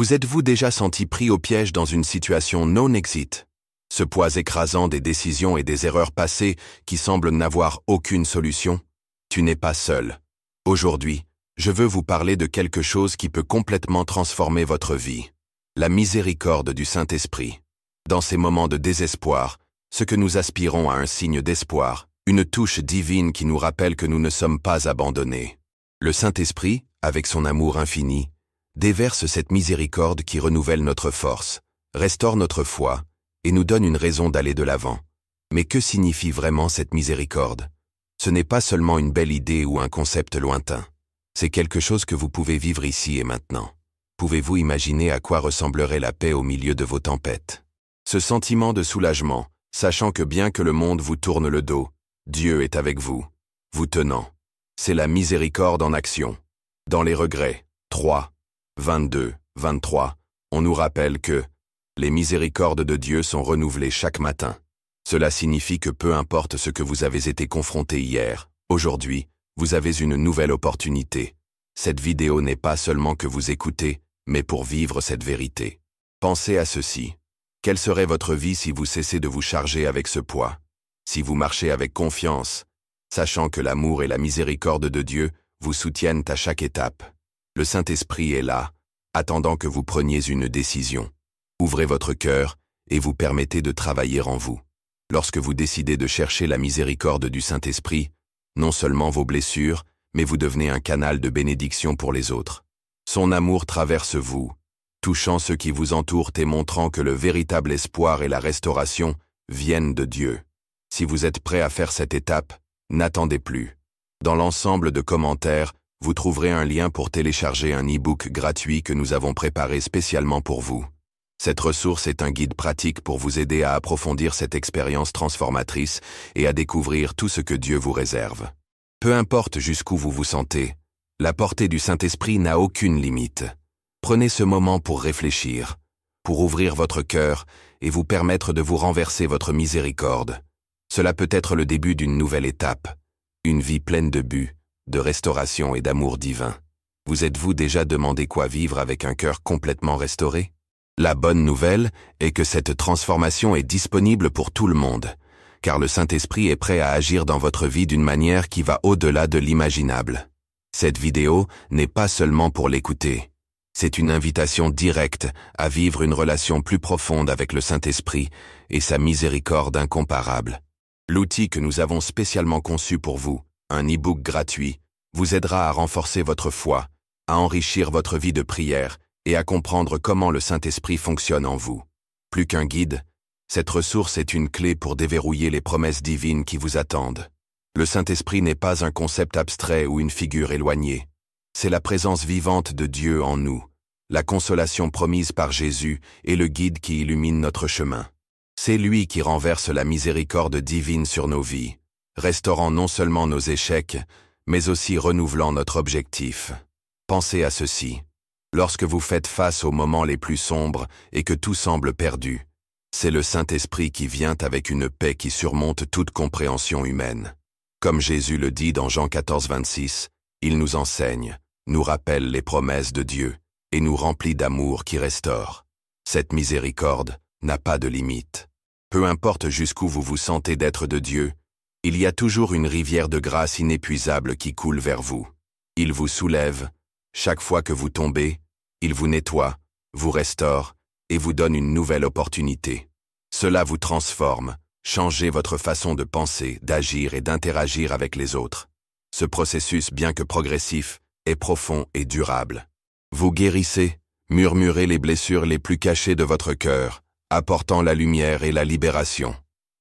Vous êtes-vous déjà senti pris au piège dans une situation non-exit? Ce poids écrasant des décisions et des erreurs passées qui semblent n'avoir aucune solution? Tu n'es pas seul. Aujourd'hui, je veux vous parler de quelque chose qui peut complètement transformer votre vie. La miséricorde du Saint-Esprit. Dans ces moments de désespoir, ce que nous aspirons à un signe d'espoir, une touche divine qui nous rappelle que nous ne sommes pas abandonnés. Le Saint-Esprit, avec son amour infini, déverse cette miséricorde qui renouvelle notre force, restaure notre foi et nous donne une raison d'aller de l'avant. Mais que signifie vraiment cette miséricorde? Ce n'est pas seulement une belle idée ou un concept lointain. C'est quelque chose que vous pouvez vivre ici et maintenant. Pouvez-vous imaginer à quoi ressemblerait la paix au milieu de vos tempêtes? Ce sentiment de soulagement, sachant que bien que le monde vous tourne le dos, Dieu est avec vous, vous tenant. C'est la miséricorde en action. Dans les regrets, 3, 22, 23, on nous rappelle que les miséricordes de Dieu sont renouvelées chaque matin. Cela signifie que peu importe ce que vous avez été confronté hier, aujourd'hui, vous avez une nouvelle opportunité. Cette vidéo n'est pas seulement que vous écoutez, mais pour vivre cette vérité. Pensez à ceci. Quelle serait votre vie si vous cessez de vous charger avec ce poids? Si vous marchez avec confiance, sachant que l'amour et la miséricorde de Dieu vous soutiennent à chaque étape. Le Saint-Esprit est là, attendant que vous preniez une décision. Ouvrez votre cœur et vous permettez de travailler en vous. Lorsque vous décidez de chercher la miséricorde du Saint-Esprit, non seulement vos blessures, mais vous devenez un canal de bénédiction pour les autres. Son amour traverse vous, touchant ceux qui vous entourent et montrant que le véritable espoir et la restauration viennent de Dieu. Si vous êtes prêt à faire cette étape, n'attendez plus. Dans l'ensemble de commentaires, vous trouverez un lien pour télécharger un e-book gratuit que nous avons préparé spécialement pour vous. Cette ressource est un guide pratique pour vous aider à approfondir cette expérience transformatrice et à découvrir tout ce que Dieu vous réserve. Peu importe jusqu'où vous vous sentez, la portée du Saint-Esprit n'a aucune limite. Prenez ce moment pour réfléchir, pour ouvrir votre cœur et vous permettre de vous renverser votre miséricorde. Cela peut être le début d'une nouvelle étape, une vie pleine de but, de restauration et d'amour divin. Vous êtes-vous déjà demandé quoi vivre avec un cœur complètement restauré? La bonne nouvelle est que cette transformation est disponible pour tout le monde, car le Saint-Esprit est prêt à agir dans votre vie d'une manière qui va au-delà de l'imaginable. Cette vidéo n'est pas seulement pour l'écouter. C'est une invitation directe à vivre une relation plus profonde avec le Saint-Esprit et sa miséricorde incomparable. L'outil que nous avons spécialement conçu pour vous, un e-book gratuit, vous aidera à renforcer votre foi, à enrichir votre vie de prière et à comprendre comment le Saint-Esprit fonctionne en vous. Plus qu'un guide, cette ressource est une clé pour déverrouiller les promesses divines qui vous attendent. Le Saint-Esprit n'est pas un concept abstrait ou une figure éloignée. C'est la présence vivante de Dieu en nous, la consolation promise par Jésus et le guide qui illumine notre chemin. C'est lui qui renverse la miséricorde divine sur nos vies, restaurant non seulement nos échecs, mais aussi renouvelant notre objectif. Pensez à ceci. Lorsque vous faites face aux moments les plus sombres et que tout semble perdu, c'est le Saint-Esprit qui vient avec une paix qui surmonte toute compréhension humaine. Comme Jésus le dit dans Jean 14, 26, il nous enseigne, nous rappelle les promesses de Dieu et nous remplit d'amour qui restaure. Cette miséricorde n'a pas de limite. Peu importe jusqu'où vous vous sentez d'être de Dieu, il y a toujours une rivière de grâce inépuisable qui coule vers vous. Il vous soulève. Chaque fois que vous tombez, il vous nettoie, vous restaure et vous donne une nouvelle opportunité. Cela vous transforme, changez votre façon de penser, d'agir et d'interagir avec les autres. Ce processus, bien que progressif, est profond et durable. Vous guérissez, murmurez les blessures les plus cachées de votre cœur, apportant la lumière et la libération.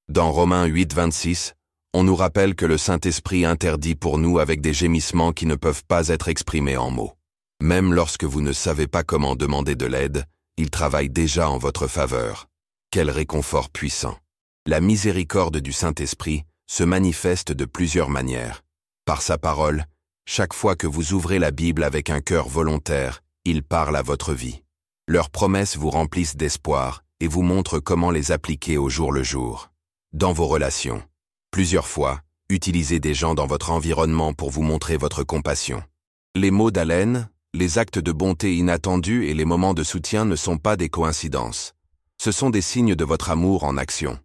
Dans Romains 8, 26, on nous rappelle que le Saint-Esprit interdit pour nous avec des gémissements qui ne peuvent pas être exprimés en mots. Même lorsque vous ne savez pas comment demander de l'aide, il travaille déjà en votre faveur. Quel réconfort puissant! La miséricorde du Saint-Esprit se manifeste de plusieurs manières. Par sa parole, chaque fois que vous ouvrez la Bible avec un cœur volontaire, il parle à votre vie. Leurs promesses vous remplissent d'espoir et vous montrent comment les appliquer au jour le jour. Dans vos relations, plusieurs fois, utilisez des gens dans votre environnement pour vous montrer votre compassion. Les mots d'haleine, les actes de bonté inattendus et les moments de soutien ne sont pas des coïncidences. Ce sont des signes de votre amour en action.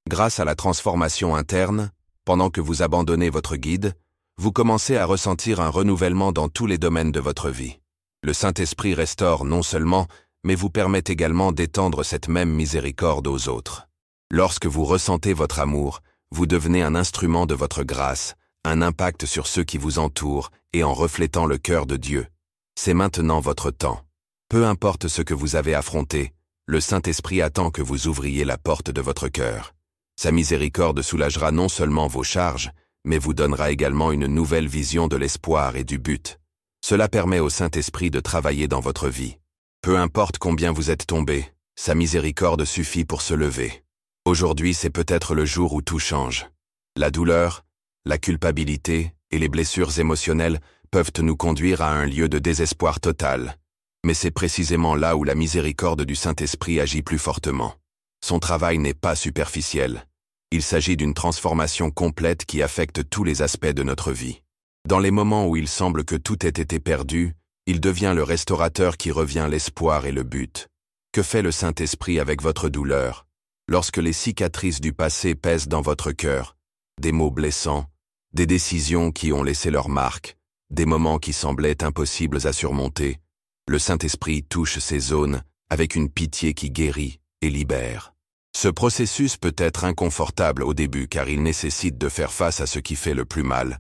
Grâce à la transformation interne, pendant que vous abandonnez votre guide, vous commencez à ressentir un renouvellement dans tous les domaines de votre vie. Le Saint-Esprit restaure non seulement, mais vous permet également d'étendre cette même miséricorde aux autres. Lorsque vous ressentez votre amour, vous devenez un instrument de votre grâce, un impact sur ceux qui vous entourent et en reflétant le cœur de Dieu. C'est maintenant votre temps. Peu importe ce que vous avez affronté, le Saint-Esprit attend que vous ouvriez la porte de votre cœur. Sa miséricorde soulagera non seulement vos charges, mais vous donnera également une nouvelle vision de l'espoir et du but. Cela permet au Saint-Esprit de travailler dans votre vie. Peu importe combien vous êtes tombé, sa miséricorde suffit pour se lever. Aujourd'hui, c'est peut-être le jour où tout change. La douleur, la culpabilité et les blessures émotionnelles peuvent nous conduire à un lieu de désespoir total. Mais c'est précisément là où la miséricorde du Saint-Esprit agit plus fortement. Son travail n'est pas superficiel. Il s'agit d'une transformation complète qui affecte tous les aspects de notre vie. Dans les moments où il semble que tout ait été perdu, il devient le restaurateur qui revient l'espoir et le but. Que fait le Saint-Esprit avec votre douleur? Lorsque les cicatrices du passé pèsent dans votre cœur, des mots blessants, des décisions qui ont laissé leur marque, des moments qui semblaient impossibles à surmonter, le Saint-Esprit touche ces zones avec une pitié qui guérit et libère. Ce processus peut être inconfortable au début car il nécessite de faire face à ce qui fait le plus mal,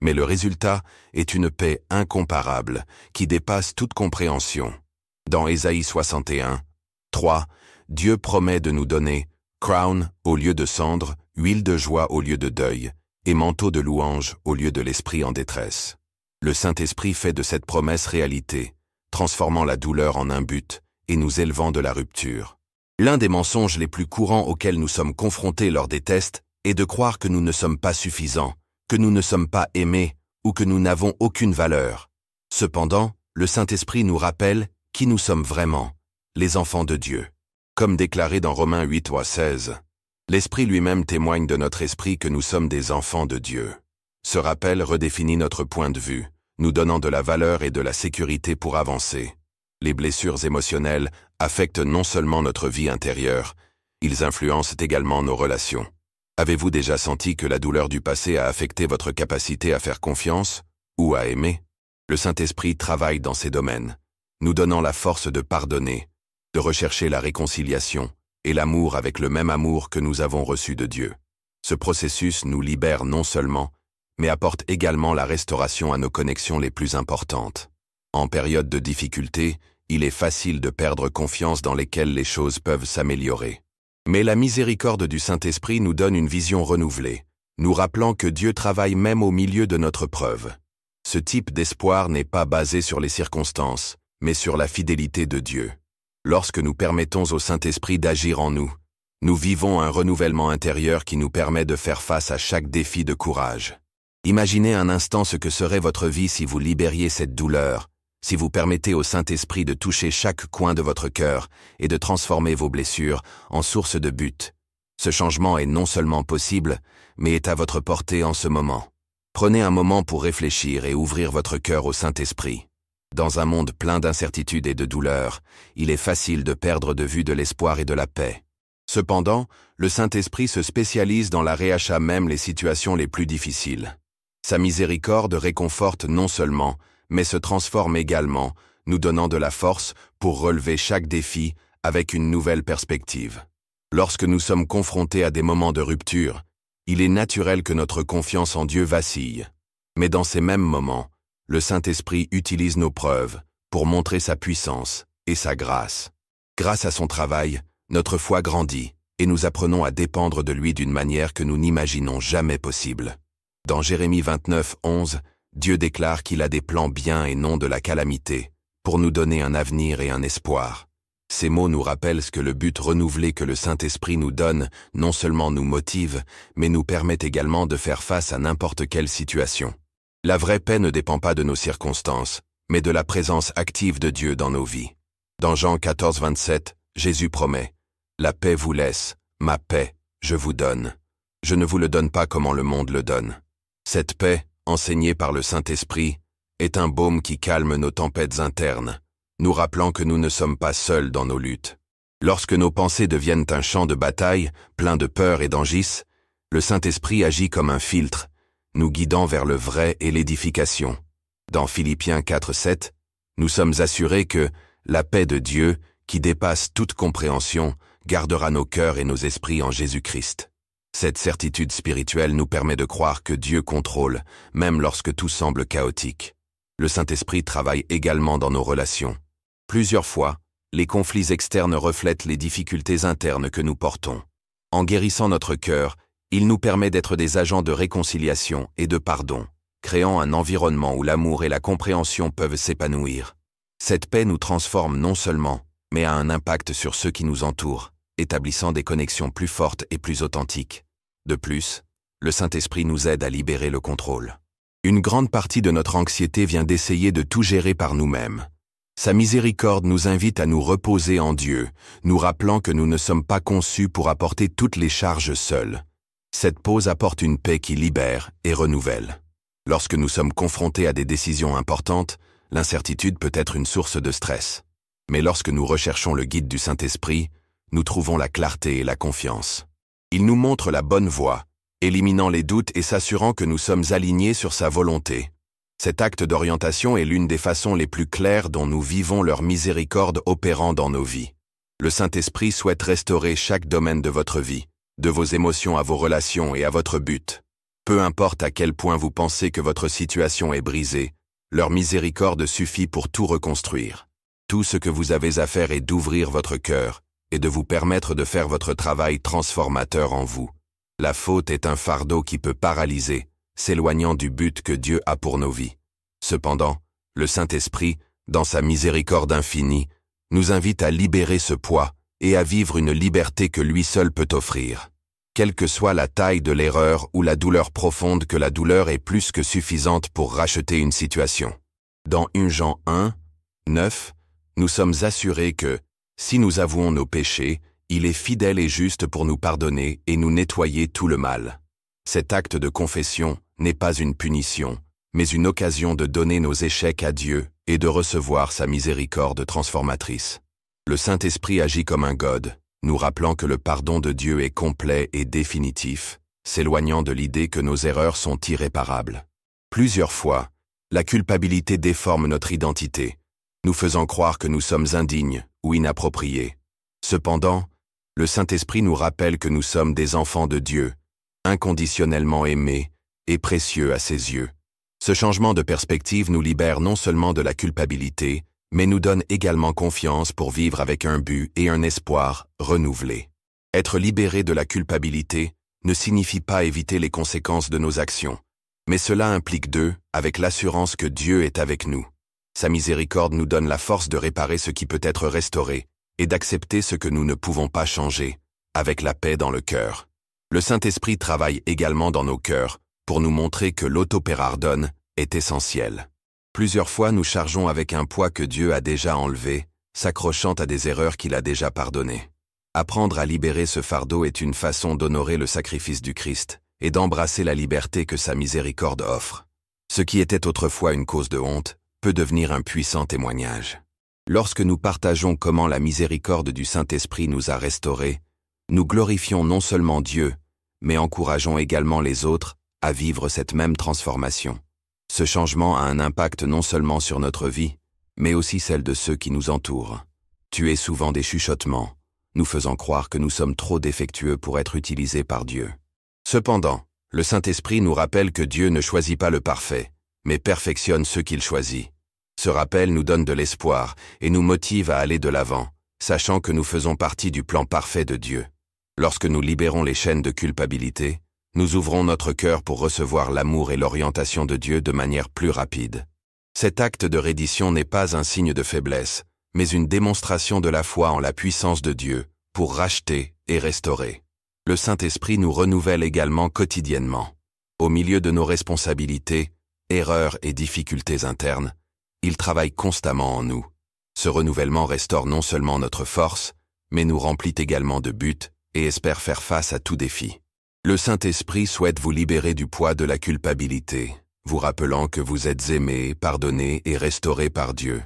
mais le résultat est une paix incomparable qui dépasse toute compréhension. Dans Ésaïe 61, 3, Dieu promet de nous donner crown au lieu de cendre, huile de joie au lieu de deuil, et manteau de louange au lieu de l'esprit en détresse. Le Saint-Esprit fait de cette promesse réalité, transformant la douleur en un but et nous élevant de la rupture. L'un des mensonges les plus courants auxquels nous sommes confrontés lors des tests est de croire que nous ne sommes pas suffisants, que nous ne sommes pas aimés ou que nous n'avons aucune valeur. Cependant, le Saint-Esprit nous rappelle qui nous sommes vraiment, les enfants de Dieu. Comme déclaré dans Romains 8-16, l'Esprit lui-même témoigne de notre esprit que nous sommes des enfants de Dieu. Ce rappel redéfinit notre point de vue, nous donnant de la valeur et de la sécurité pour avancer. Les blessures émotionnelles affectent non seulement notre vie intérieure, ils influencent également nos relations. Avez-vous déjà senti que la douleur du passé a affecté votre capacité à faire confiance ou à aimer? Le Saint-Esprit travaille dans ces domaines, nous donnant la force de pardonner, de rechercher la réconciliation et l'amour avec le même amour que nous avons reçu de Dieu. Ce processus nous libère non seulement, mais apporte également la restauration à nos connexions les plus importantes. En période de difficulté, il est facile de perdre confiance dans lesquelles les choses peuvent s'améliorer. Mais la miséricorde du Saint-Esprit nous donne une vision renouvelée, nous rappelant que Dieu travaille même au milieu de notre preuve. Ce type d'espoir n'est pas basé sur les circonstances, mais sur la fidélité de Dieu. Lorsque nous permettons au Saint-Esprit d'agir en nous, nous vivons un renouvellement intérieur qui nous permet de faire face à chaque défi de courage. Imaginez un instant ce que serait votre vie si vous libériez cette douleur, si vous permettez au Saint-Esprit de toucher chaque coin de votre cœur et de transformer vos blessures en source de but. Ce changement est non seulement possible, mais est à votre portée en ce moment. Prenez un moment pour réfléchir et ouvrir votre cœur au Saint-Esprit. Dans un monde plein d'incertitudes et de douleurs, il est facile de perdre de vue de l'espoir et de la paix. Cependant, le Saint-Esprit se spécialise dans la réachat même les situations les plus difficiles. Sa miséricorde réconforte non seulement, mais se transforme également, nous donnant de la force pour relever chaque défi avec une nouvelle perspective. Lorsque nous sommes confrontés à des moments de rupture, il est naturel que notre confiance en Dieu vacille. Mais dans ces mêmes moments, le Saint-Esprit utilise nos preuves pour montrer sa puissance et sa grâce. Grâce à son travail, notre foi grandit et nous apprenons à dépendre de lui d'une manière que nous n'imaginons jamais possible. Dans Jérémie 29:11, Dieu déclare qu'il a des plans bien et non de la calamité, pour nous donner un avenir et un espoir. Ces mots nous rappellent que le but renouvelé que le Saint-Esprit nous donne non seulement nous motive, mais nous permet également de faire face à n'importe quelle situation. La vraie paix ne dépend pas de nos circonstances, mais de la présence active de Dieu dans nos vies. Dans Jean 14:27, Jésus promet « La paix vous laisse, ma paix, je vous donne. Je ne vous le donne pas comme le monde le donne. » Cette paix, enseignée par le Saint-Esprit, est un baume qui calme nos tempêtes internes, nous rappelant que nous ne sommes pas seuls dans nos luttes. Lorsque nos pensées deviennent un champ de bataille, plein de peur et d'angis, le Saint-Esprit agit comme un filtre, nous guidant vers le vrai et l'édification. Dans Philippiens 4:7, nous sommes assurés que la paix de Dieu, qui dépasse toute compréhension, gardera nos cœurs et nos esprits en Jésus-Christ. Cette certitude spirituelle nous permet de croire que Dieu contrôle, même lorsque tout semble chaotique. Le Saint-Esprit travaille également dans nos relations. Plusieurs fois, les conflits externes reflètent les difficultés internes que nous portons. En guérissant notre cœur, il nous permet d'être des agents de réconciliation et de pardon, créant un environnement où l'amour et la compréhension peuvent s'épanouir. Cette paix nous transforme non seulement, mais a un impact sur ceux qui nous entourent, établissant des connexions plus fortes et plus authentiques. De plus, le Saint-Esprit nous aide à libérer le contrôle. Une grande partie de notre anxiété vient d'essayer de tout gérer par nous-mêmes. Sa miséricorde nous invite à nous reposer en Dieu, nous rappelant que nous ne sommes pas conçus pour apporter toutes les charges seuls. Cette pause apporte une paix qui libère et renouvelle. Lorsque nous sommes confrontés à des décisions importantes, l'incertitude peut être une source de stress. Mais lorsque nous recherchons le guide du Saint-Esprit, nous trouvons la clarté et la confiance. Il nous montre la bonne voie, éliminant les doutes et s'assurant que nous sommes alignés sur sa volonté. Cet acte d'orientation est l'une des façons les plus claires dont nous vivons leur miséricorde opérant dans nos vies. Le Saint-Esprit souhaite restaurer chaque domaine de votre vie, de vos émotions à vos relations et à votre but. Peu importe à quel point vous pensez que votre situation est brisée, leur miséricorde suffit pour tout reconstruire. Tout ce que vous avez à faire est d'ouvrir votre cœur et de vous permettre de faire votre travail transformateur en vous. La faute est un fardeau qui peut paralyser, s'éloignant du but que Dieu a pour nos vies. Cependant, le Saint-Esprit, dans sa miséricorde infinie, nous invite à libérer ce poids et à vivre une liberté que lui seul peut offrir. Quelle que soit la taille de l'erreur ou la douleur profonde, que la douleur est plus que suffisante pour racheter une situation. Dans 1 Jean 1:9, nous sommes assurés que, si nous avouons nos péchés, il est fidèle et juste pour nous pardonner et nous nettoyer tout le mal. Cet acte de confession n'est pas une punition, mais une occasion de donner nos échecs à Dieu et de recevoir sa miséricorde transformatrice. Le Saint-Esprit agit comme un God, nous rappelant que le pardon de Dieu est complet et définitif, s'éloignant de l'idée que nos erreurs sont irréparables. Plusieurs fois, la culpabilité déforme notre identité, nous faisant croire que nous sommes indignes ou inappropriés. Cependant, le Saint-Esprit nous rappelle que nous sommes des enfants de Dieu, inconditionnellement aimés et précieux à ses yeux. Ce changement de perspective nous libère non seulement de la culpabilité, mais nous donne également confiance pour vivre avec un but et un espoir renouvelés. Être libéré de la culpabilité ne signifie pas éviter les conséquences de nos actions, mais cela implique avec l'assurance que Dieu est avec nous. Sa miséricorde nous donne la force de réparer ce qui peut être restauré et d'accepter ce que nous ne pouvons pas changer, avec la paix dans le cœur. Le Saint-Esprit travaille également dans nos cœurs pour nous montrer que l'autopérardon est essentiel. Plusieurs fois nous chargeons avec un poids que Dieu a déjà enlevé, s'accrochant à des erreurs qu'il a déjà pardonnées. Apprendre à libérer ce fardeau est une façon d'honorer le sacrifice du Christ et d'embrasser la liberté que sa miséricorde offre. Ce qui était autrefois une cause de honte peut devenir un puissant témoignage. Lorsque nous partageons comment la miséricorde du Saint-Esprit nous a restaurés, nous glorifions non seulement Dieu, mais encourageons également les autres à vivre cette même transformation. Ce changement a un impact non seulement sur notre vie, mais aussi celle de ceux qui nous entourent. Tu es souvent des chuchotements, nous faisant croire que nous sommes trop défectueux pour être utilisés par Dieu. Cependant, le Saint-Esprit nous rappelle que Dieu ne choisit pas le parfait, mais perfectionne ceux qu'il choisit. Ce rappel nous donne de l'espoir et nous motive à aller de l'avant, sachant que nous faisons partie du plan parfait de Dieu. Lorsque nous libérons les chaînes de culpabilité, nous ouvrons notre cœur pour recevoir l'amour et l'orientation de Dieu de manière plus rapide. Cet acte de reddition n'est pas un signe de faiblesse, mais une démonstration de la foi en la puissance de Dieu pour racheter et restaurer. Le Saint-Esprit nous renouvelle également quotidiennement. Au milieu de nos responsabilités, erreurs et difficultés internes, il travaille constamment en nous. Ce renouvellement restaure non seulement notre force, mais nous remplit également de buts et espère faire face à tout défi. Le Saint-Esprit souhaite vous libérer du poids de la culpabilité. vous rappelant que vous êtes aimé, pardonné et restauré par Dieu.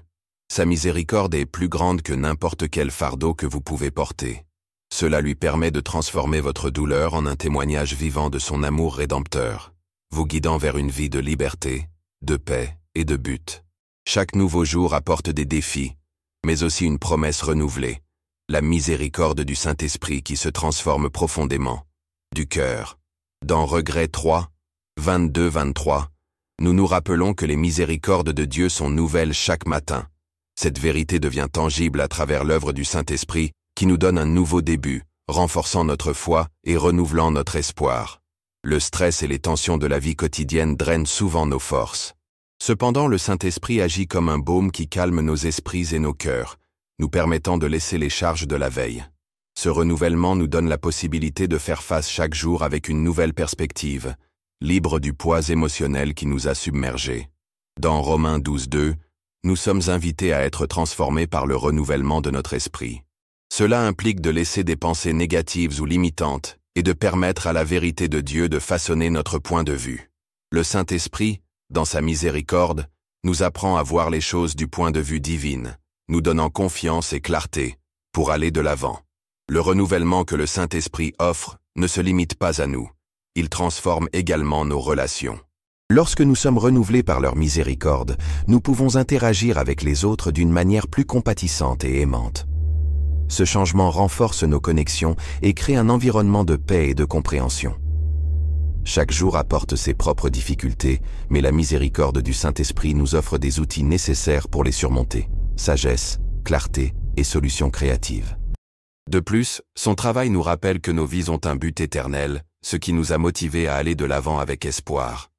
Sa miséricorde est plus grande que n'importe quel fardeau que vous pouvez porter. Cela lui permet de transformer votre douleur en un témoignage vivant de son amour rédempteur, vous guidant vers une vie de liberté, de paix et de but. Chaque nouveau jour apporte des défis, mais aussi une promesse renouvelée, la miséricorde du Saint-Esprit qui se transforme profondément, du cœur. Dans Regrets 3, 22-23, nous nous rappelons que les miséricordes de Dieu sont nouvelles chaque matin. Cette vérité devient tangible à travers l'œuvre du Saint-Esprit qui nous donne un nouveau début, renforçant notre foi et renouvelant notre espoir. Le stress et les tensions de la vie quotidienne drainent souvent nos forces. Cependant, le Saint-Esprit agit comme un baume qui calme nos esprits et nos cœurs, nous permettant de laisser les charges de la veille. Ce renouvellement nous donne la possibilité de faire face chaque jour avec une nouvelle perspective, libre du poids émotionnel qui nous a submergés. Dans Romains 12:2, nous sommes invités à être transformés par le renouvellement de notre esprit. Cela implique de laisser des pensées négatives ou limitantes et de permettre à la vérité de Dieu de façonner notre point de vue. Le Saint-Esprit, dans sa miséricorde, nous apprend à voir les choses du point de vue divin, nous donnant confiance et clarté pour aller de l'avant. Le renouvellement que le Saint-Esprit offre ne se limite pas à nous. Il transforme également nos relations. Lorsque nous sommes renouvelés par leur miséricorde, nous pouvons interagir avec les autres d'une manière plus compatissante et aimante. Ce changement renforce nos connexions et crée un environnement de paix et de compréhension. Chaque jour apporte ses propres difficultés, mais la miséricorde du Saint-Esprit nous offre des outils nécessaires pour les surmonter. Sagesse, clarté et solutions créatives. De plus, son travail nous rappelle que nos vies ont un but éternel, ce qui nous a motivés à aller de l'avant avec espoir.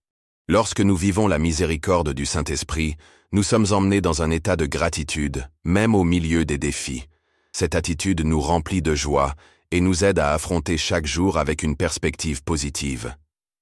Lorsque nous vivons la miséricorde du Saint-Esprit, nous sommes emmenés dans un état de gratitude, même au milieu des défis. Cette attitude nous remplit de joie et nous aide à affronter chaque jour avec une perspective positive.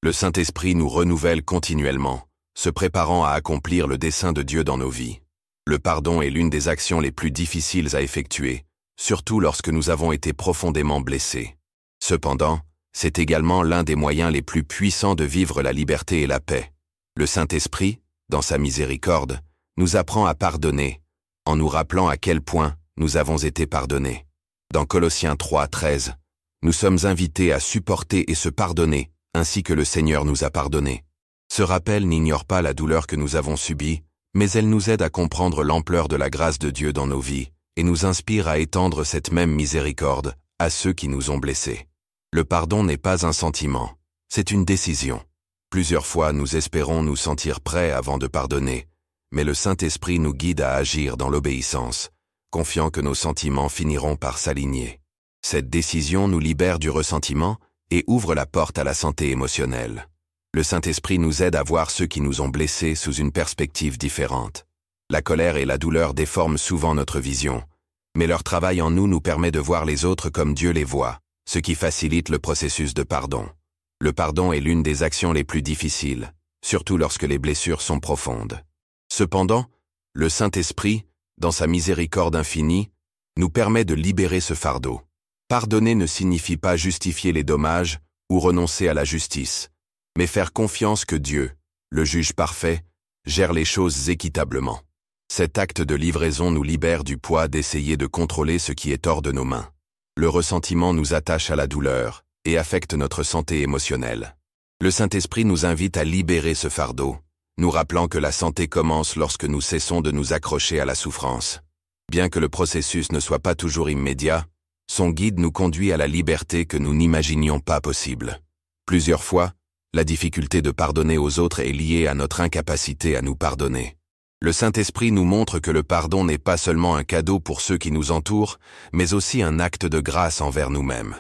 Le Saint-Esprit nous renouvelle continuellement, se préparant à accomplir le dessein de Dieu dans nos vies. Le pardon est l'une des actions les plus difficiles à effectuer, surtout lorsque nous avons été profondément blessés. Cependant, c'est également l'un des moyens les plus puissants de vivre la liberté et la paix. Le Saint-Esprit, dans sa miséricorde, nous apprend à pardonner, en nous rappelant à quel point nous avons été pardonnés. Dans Colossiens 3:13, nous sommes invités à supporter et se pardonner, ainsi que le Seigneur nous a pardonnés. Ce rappel n'ignore pas la douleur que nous avons subie, mais elle nous aide à comprendre l'ampleur de la grâce de Dieu dans nos vies, et nous inspire à étendre cette même miséricorde à ceux qui nous ont blessés. Le pardon n'est pas un sentiment, c'est une décision. Plusieurs fois nous espérons nous sentir prêts avant de pardonner, mais le Saint-Esprit nous guide à agir dans l'obéissance, confiant que nos sentiments finiront par s'aligner. Cette décision nous libère du ressentiment et ouvre la porte à la santé émotionnelle. Le Saint-Esprit nous aide à voir ceux qui nous ont blessés sous une perspective différente. La colère et la douleur déforment souvent notre vision, mais leur travail en nous permet de voir les autres comme Dieu les voit, ce qui facilite le processus de pardon. Le pardon est l'une des actions les plus difficiles, surtout lorsque les blessures sont profondes. Cependant, le Saint-Esprit, dans sa miséricorde infinie, nous permet de libérer ce fardeau. Pardonner ne signifie pas justifier les dommages ou renoncer à la justice, mais faire confiance que Dieu, le juge parfait, gère les choses équitablement. Cet acte de livraison nous libère du poids d'essayer de contrôler ce qui est hors de nos mains. Le ressentiment nous attache à la douleur et affecte notre santé émotionnelle. Le Saint-Esprit nous invite à libérer ce fardeau, nous rappelant que la santé commence lorsque nous cessons de nous accrocher à la souffrance. Bien que le processus ne soit pas toujours immédiat, son guide nous conduit à la liberté que nous n'imaginions pas possible. Plusieurs fois, la difficulté de pardonner aux autres est liée à notre incapacité à nous pardonner. Le Saint-Esprit nous montre que le pardon n'est pas seulement un cadeau pour ceux qui nous entourent, mais aussi un acte de grâce envers nous-mêmes.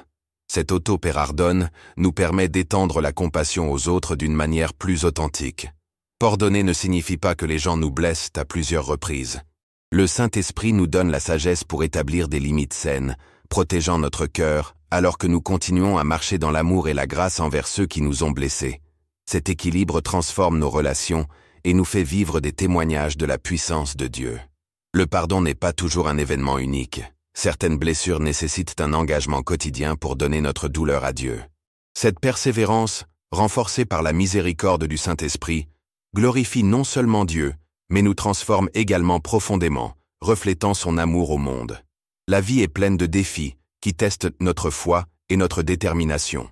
Cet auto-pardon nous permet d'étendre la compassion aux autres d'une manière plus authentique. Pardonner ne signifie pas que les gens nous blessent à plusieurs reprises. Le Saint-Esprit nous donne la sagesse pour établir des limites saines, protégeant notre cœur, alors que nous continuons à marcher dans l'amour et la grâce envers ceux qui nous ont blessés. Cet équilibre transforme nos relations et nous fait vivre des témoignages de la puissance de Dieu. Le pardon n'est pas toujours un événement unique. Certaines blessures nécessitent un engagement quotidien pour donner notre douleur à Dieu. Cette persévérance, renforcée par la miséricorde du Saint-Esprit, glorifie non seulement Dieu, mais nous transforme également profondément, reflétant son amour au monde. La vie est pleine de défis qui testent notre foi et notre détermination.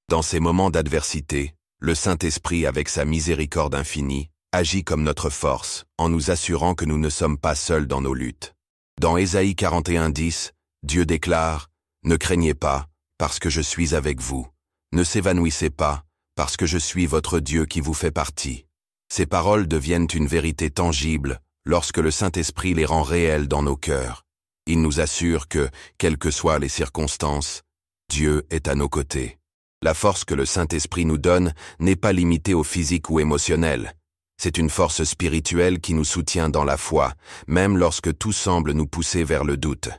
Dans ces moments d'adversité, le Saint-Esprit, avec sa miséricorde infinie, agit comme notre force, en nous assurant que nous ne sommes pas seuls dans nos luttes. Dans Ésaïe 41:10, Dieu déclare « Ne craignez pas, parce que je suis avec vous. Ne s'évanouissez pas, parce que je suis votre Dieu qui vous fait partie. » Ces paroles deviennent une vérité tangible lorsque le Saint-Esprit les rend réelles dans nos cœurs. Il nous assure que, quelles que soient les circonstances, Dieu est à nos côtés. La force que le Saint-Esprit nous donne n'est pas limitée au physique ou émotionnel. C'est une force spirituelle qui nous soutient dans la foi, même lorsque tout semble nous pousser vers le doute.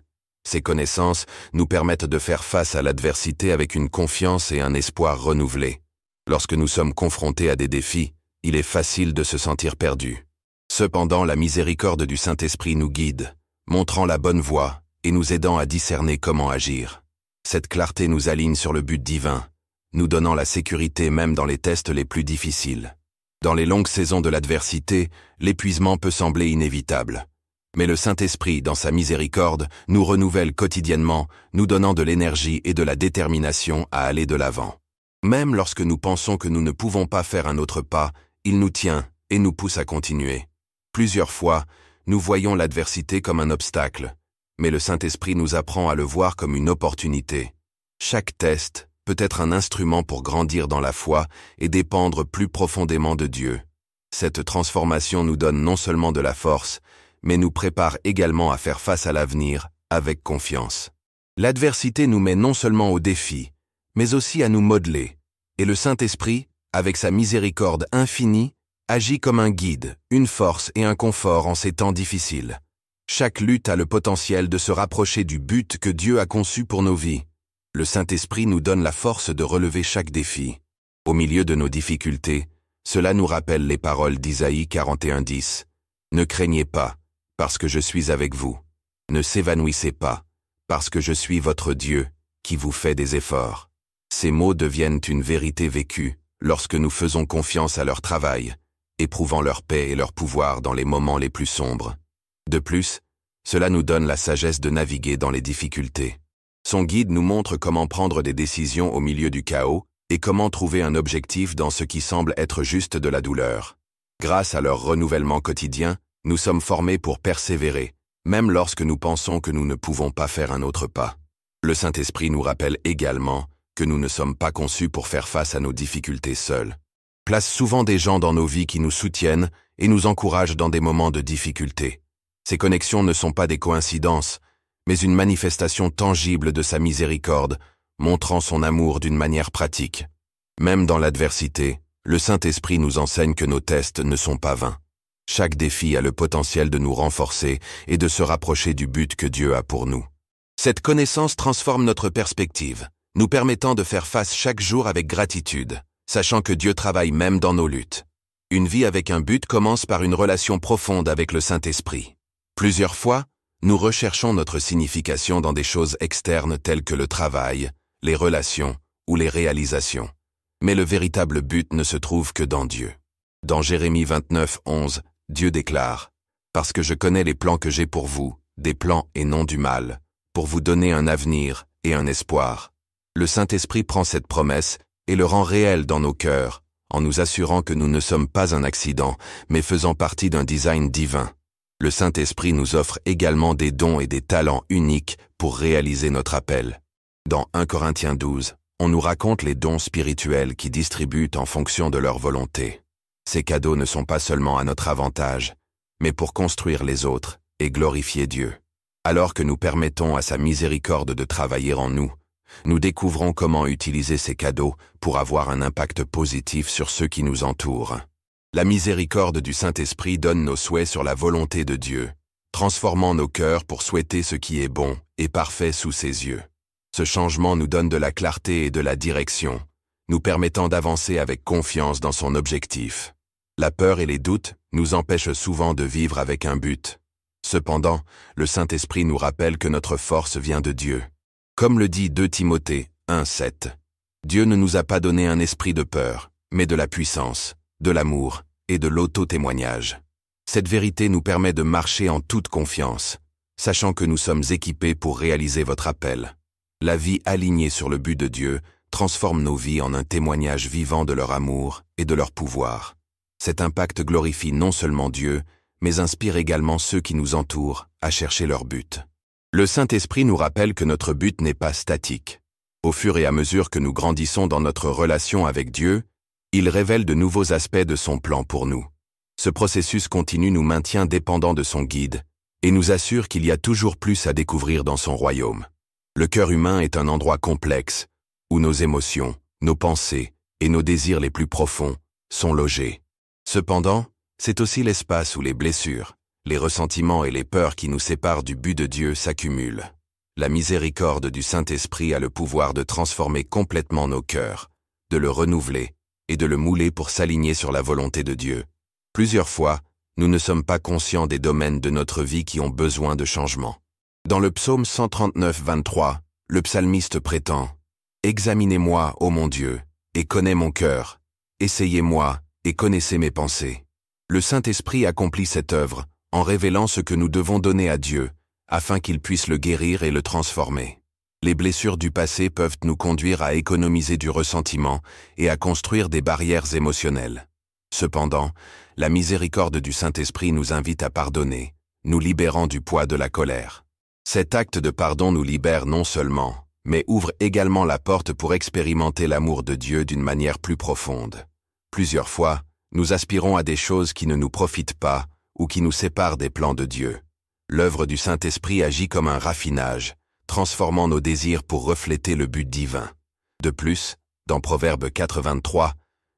Ces connaissances nous permettent de faire face à l'adversité avec une confiance et un espoir renouvelés. Lorsque nous sommes confrontés à des défis, il est facile de se sentir perdu. Cependant, la miséricorde du Saint-Esprit nous guide, montrant la bonne voie et nous aidant à discerner comment agir. Cette clarté nous aligne sur le but divin, nous donnant la sécurité même dans les tests les plus difficiles. Dans les longues saisons de l'adversité, l'épuisement peut sembler inévitable. Mais le Saint-Esprit, dans sa miséricorde, nous renouvelle quotidiennement, nous donnant de l'énergie et de la détermination à aller de l'avant. Même lorsque nous pensons que nous ne pouvons pas faire un autre pas, il nous tient et nous pousse à continuer. Plusieurs fois, nous voyons l'adversité comme un obstacle, mais le Saint-Esprit nous apprend à le voir comme une opportunité. Chaque test peut être un instrument pour grandir dans la foi et dépendre plus profondément de Dieu. Cette transformation nous donne non seulement de la force, mais nous prépare également à faire face à l'avenir avec confiance. L'adversité nous met non seulement au défi, mais aussi à nous modeler, et le Saint-Esprit, avec sa miséricorde infinie, agit comme un guide, une force et un confort en ces temps difficiles. Chaque lutte a le potentiel de se rapprocher du but que Dieu a conçu pour nos vies. Le Saint-Esprit nous donne la force de relever chaque défi. Au milieu de nos difficultés, cela nous rappelle les paroles d'Isaïe 41:10. « Ne craignez pas, parce que je suis avec vous. Ne s'évanouissez pas, parce que je suis votre Dieu, qui vous fait des efforts. » Ces mots deviennent une vérité vécue lorsque nous faisons confiance à leur travail, éprouvant leur paix et leur pouvoir dans les moments les plus sombres. De plus, cela nous donne la sagesse de naviguer dans les difficultés. Son guide nous montre comment prendre des décisions au milieu du chaos et comment trouver un objectif dans ce qui semble être juste de la douleur. Grâce à leur renouvellement quotidien, nous sommes formés pour persévérer, même lorsque nous pensons que nous ne pouvons pas faire un autre pas. Le Saint-Esprit nous rappelle également que nous ne sommes pas conçus pour faire face à nos difficultés seuls. Place souvent des gens dans nos vies qui nous soutiennent et nous encouragent dans des moments de difficulté. Ces connexions ne sont pas des coïncidences, mais une manifestation tangible de sa miséricorde, montrant son amour d'une manière pratique. Même dans l'adversité, le Saint-Esprit nous enseigne que nos tests ne sont pas vains. Chaque défi a le potentiel de nous renforcer et de se rapprocher du but que Dieu a pour nous. Cette connaissance transforme notre perspective, nous permettant de faire face chaque jour avec gratitude, sachant que Dieu travaille même dans nos luttes. Une vie avec un but commence par une relation profonde avec le Saint-Esprit. Plusieurs fois, nous recherchons notre signification dans des choses externes telles que le travail, les relations ou les réalisations. Mais le véritable but ne se trouve que dans Dieu. Dans Jérémie 29:11, Dieu déclare « Parce que je connais les plans que j'ai pour vous, des plans et non du mal, pour vous donner un avenir et un espoir. » Le Saint-Esprit prend cette promesse et le rend réelle dans nos cœurs, en nous assurant que nous ne sommes pas un accident, mais faisant partie d'un design divin. Le Saint-Esprit nous offre également des dons et des talents uniques pour réaliser notre appel. Dans 1 Corinthiens 12, on nous raconte les dons spirituels qui distribuent en fonction de leur volonté. Ces cadeaux ne sont pas seulement à notre avantage, mais pour construire les autres et glorifier Dieu. Alors que nous permettons à sa miséricorde de travailler en nous, nous découvrons comment utiliser ces cadeaux pour avoir un impact positif sur ceux qui nous entourent. La miséricorde du Saint-Esprit donne nos souhaits sur la volonté de Dieu, transformant nos cœurs pour souhaiter ce qui est bon et parfait sous ses yeux. Ce changement nous donne de la clarté et de la direction, nous permettant d'avancer avec confiance dans son objectif. La peur et les doutes nous empêchent souvent de vivre avec un but. Cependant, le Saint-Esprit nous rappelle que notre force vient de Dieu. Comme le dit 2 Timothée 1:7, Dieu ne nous a pas donné un esprit de peur, mais de la puissance, de l'amour et de l'auto-témoignage. Cette vérité nous permet de marcher en toute confiance, sachant que nous sommes équipés pour réaliser votre appel. La vie alignée sur le but de Dieu transforme nos vies en un témoignage vivant de leur amour et de leur pouvoir. Cet impact glorifie non seulement Dieu, mais inspire également ceux qui nous entourent à chercher leur but. Le Saint-Esprit nous rappelle que notre but n'est pas statique. Au fur et à mesure que nous grandissons dans notre relation avec Dieu, il révèle de nouveaux aspects de son plan pour nous. Ce processus continu nous maintient dépendants de son guide et nous assure qu'il y a toujours plus à découvrir dans son royaume. Le cœur humain est un endroit complexe où nos émotions, nos pensées et nos désirs les plus profonds sont logés. Cependant, c'est aussi l'espace où les blessures, les ressentiments et les peurs qui nous séparent du but de Dieu s'accumulent. La miséricorde du Saint-Esprit a le pouvoir de transformer complètement nos cœurs, de le renouveler et de le mouler pour s'aligner sur la volonté de Dieu. Plusieurs fois, nous ne sommes pas conscients des domaines de notre vie qui ont besoin de changement. Dans le psaume 139, 23, le psalmiste prétend « Examinez-moi, ô mon Dieu, et connais mon cœur. Essayez-moi, et connaissez mes pensées. » Le Saint-Esprit accomplit cette œuvre en révélant ce que nous devons donner à Dieu, afin qu'il puisse le guérir et le transformer. Les blessures du passé peuvent nous conduire à économiser du ressentiment et à construire des barrières émotionnelles. Cependant, la miséricorde du Saint-Esprit nous invite à pardonner, nous libérant du poids de la colère. Cet acte de pardon nous libère non seulement, mais ouvre également la porte pour expérimenter l'amour de Dieu d'une manière plus profonde. Plusieurs fois, nous aspirons à des choses qui ne nous profitent pas ou qui nous séparent des plans de Dieu. L'œuvre du Saint-Esprit agit comme un raffinage, transformant nos désirs pour refléter le but divin. De plus, dans Proverbe 4:23,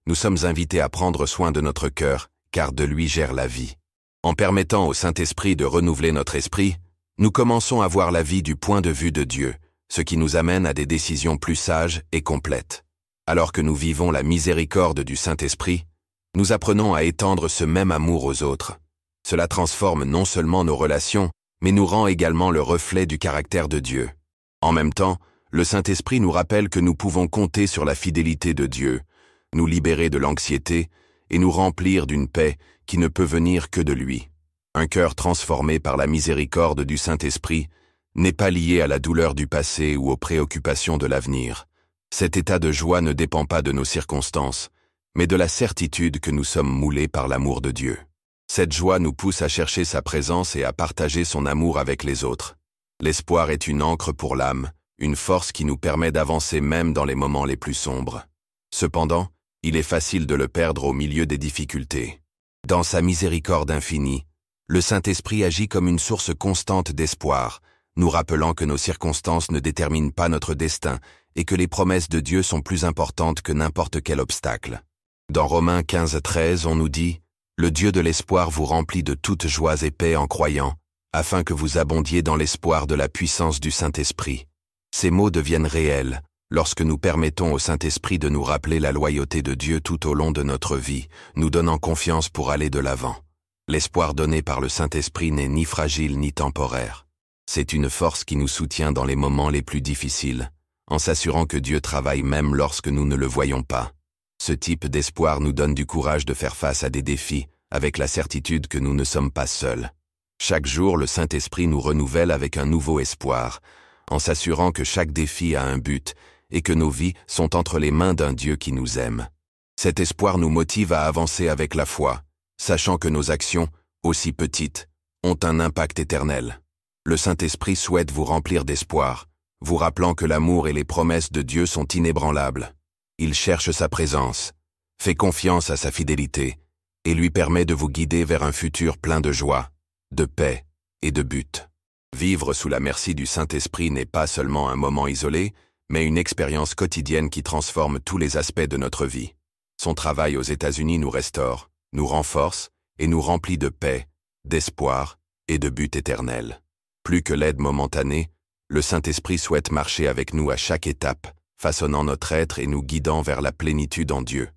nous sommes invités à prendre soin de notre cœur, car de lui gère la vie. En permettant au Saint-Esprit de renouveler notre esprit, nous commençons à voir la vie du point de vue de Dieu, ce qui nous amène à des décisions plus sages et complètes. Alors que nous vivons la miséricorde du Saint-Esprit, nous apprenons à étendre ce même amour aux autres. Cela transforme non seulement nos relations, mais nous rend également le reflet du caractère de Dieu. En même temps, le Saint-Esprit nous rappelle que nous pouvons compter sur la fidélité de Dieu, nous libérer de l'anxiété et nous remplir d'une paix qui ne peut venir que de lui. Un cœur transformé par la miséricorde du Saint-Esprit n'est pas lié à la douleur du passé ou aux préoccupations de l'avenir. Cet état de joie ne dépend pas de nos circonstances, mais de la certitude que nous sommes moulés par l'amour de Dieu. Cette joie nous pousse à chercher sa présence et à partager son amour avec les autres. L'espoir est une ancre pour l'âme, une force qui nous permet d'avancer même dans les moments les plus sombres. Cependant, il est facile de le perdre au milieu des difficultés. Dans sa miséricorde infinie, le Saint-Esprit agit comme une source constante d'espoir, nous rappelant que nos circonstances ne déterminent pas notre destin et que les promesses de Dieu sont plus importantes que n'importe quel obstacle. Dans Romains 15:13, on nous dit « Le Dieu de l'espoir vous remplit de toute joie et paix en croyant, afin que vous abondiez dans l'espoir de la puissance du Saint-Esprit. » Ces mots deviennent réels lorsque nous permettons au Saint-Esprit de nous rappeler la loyauté de Dieu tout au long de notre vie, nous donnant confiance pour aller de l'avant. L'espoir donné par le Saint-Esprit n'est ni fragile ni temporaire. C'est une force qui nous soutient dans les moments les plus difficiles, en s'assurant que Dieu travaille même lorsque nous ne le voyons pas. Ce type d'espoir nous donne du courage de faire face à des défis, avec la certitude que nous ne sommes pas seuls. Chaque jour, le Saint-Esprit nous renouvelle avec un nouveau espoir, en s'assurant que chaque défi a un but et que nos vies sont entre les mains d'un Dieu qui nous aime. Cet espoir nous motive à avancer avec la foi, sachant que nos actions, aussi petites, ont un impact éternel. Le Saint-Esprit souhaite vous remplir d'espoir, vous rappelant que l'amour et les promesses de Dieu sont inébranlables. Il cherche sa présence, fait confiance à sa fidélité et lui permet de vous guider vers un futur plein de joie, de paix et de but. Vivre sous la merci du Saint-Esprit n'est pas seulement un moment isolé, mais une expérience quotidienne qui transforme tous les aspects de notre vie. Son travail aux États-Unis nous restaure, nous renforce et nous remplit de paix, d'espoir et de but éternel. Plus que l'aide momentanée, le Saint-Esprit souhaite marcher avec nous à chaque étape, façonnant notre être et nous guidant vers la plénitude en Dieu.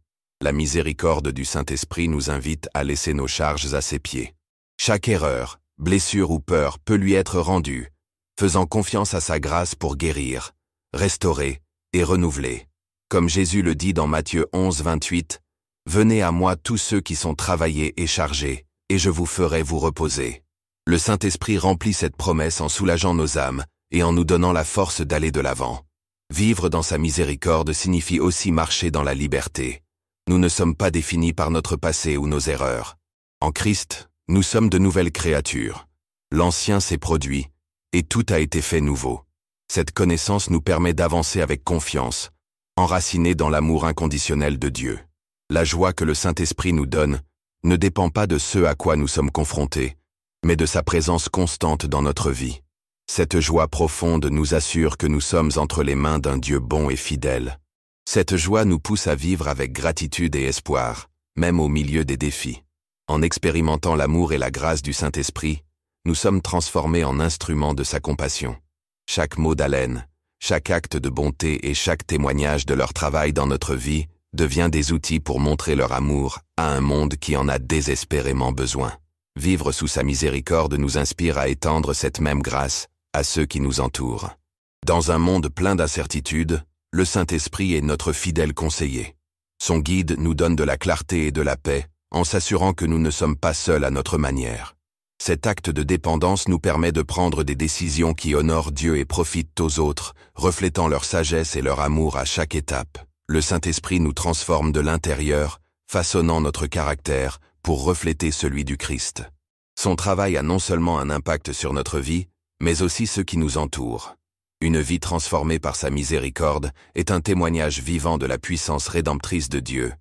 La miséricorde du Saint-Esprit nous invite à laisser nos charges à ses pieds. Chaque erreur, blessure ou peur peut lui être rendue, faisant confiance à sa grâce pour guérir, restaurer et renouveler. Comme Jésus le dit dans Matthieu 11, 28, Venez à moi tous ceux qui sont travaillés et chargés, et je vous ferai vous reposer. Le Saint-Esprit remplit cette promesse en soulageant nos âmes et en nous donnant la force d'aller de l'avant. Vivre dans sa miséricorde signifie aussi marcher dans la liberté. Nous ne sommes pas définis par notre passé ou nos erreurs. En Christ, nous sommes de nouvelles créatures. L'ancien s'est produit, et tout a été fait nouveau. Cette connaissance nous permet d'avancer avec confiance, enracinés dans l'amour inconditionnel de Dieu. La joie que le Saint-Esprit nous donne ne dépend pas de ce à quoi nous sommes confrontés, mais de sa présence constante dans notre vie. Cette joie profonde nous assure que nous sommes entre les mains d'un Dieu bon et fidèle. Cette joie nous pousse à vivre avec gratitude et espoir, même au milieu des défis. En expérimentant l'amour et la grâce du Saint-Esprit, nous sommes transformés en instruments de sa compassion. Chaque mot d'haleine, chaque acte de bonté et chaque témoignage de leur travail dans notre vie devient des outils pour montrer leur amour à un monde qui en a désespérément besoin. Vivre sous sa miséricorde nous inspire à étendre cette même grâce à ceux qui nous entourent. Dans un monde plein d'incertitudes, le Saint-Esprit est notre fidèle conseiller. Son guide nous donne de la clarté et de la paix, en s'assurant que nous ne sommes pas seuls à notre manière. Cet acte de dépendance nous permet de prendre des décisions qui honorent Dieu et profitent aux autres, reflétant leur sagesse et leur amour à chaque étape. Le Saint-Esprit nous transforme de l'intérieur, façonnant notre caractère pour refléter celui du Christ. Son travail a non seulement un impact sur notre vie, mais aussi ceux qui nous entourent. Une vie transformée par sa miséricorde est un témoignage vivant de la puissance rédemptrice de Dieu,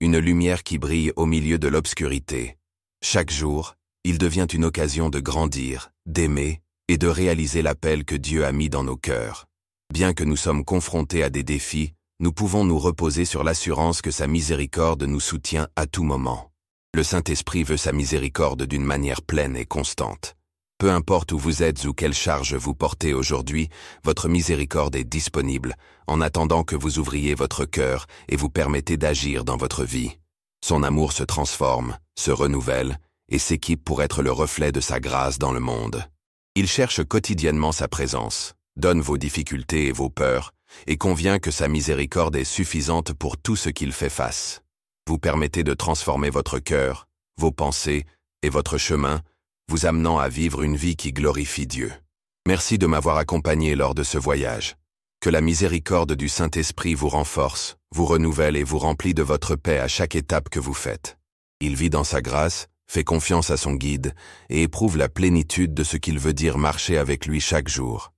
une lumière qui brille au milieu de l'obscurité. Chaque jour, il devient une occasion de grandir, d'aimer et de réaliser l'appel que Dieu a mis dans nos cœurs. Bien que nous sommes confrontés à des défis, nous pouvons nous reposer sur l'assurance que sa miséricorde nous soutient à tout moment. Le Saint-Esprit veut sa miséricorde d'une manière pleine et constante. Peu importe où vous êtes ou quelle charge vous portez aujourd'hui, votre miséricorde est disponible, en attendant que vous ouvriez votre cœur et vous permettez d'agir dans votre vie. Son amour se transforme, se renouvelle, et s'équipe pour être le reflet de sa grâce dans le monde. Il cherche quotidiennement sa présence, donne vos difficultés et vos peurs, et convient que sa miséricorde est suffisante pour tout ce qu'il fait face. Vous permettez de transformer votre cœur, vos pensées et votre chemin, vous amenant à vivre une vie qui glorifie Dieu. Merci de m'avoir accompagné lors de ce voyage. Que la miséricorde du Saint-Esprit vous renforce, vous renouvelle et vous remplit de votre paix à chaque étape que vous faites. Il vit dans sa grâce, fait confiance à son guide et éprouve la plénitude de ce qu'il veut dire marcher avec lui chaque jour.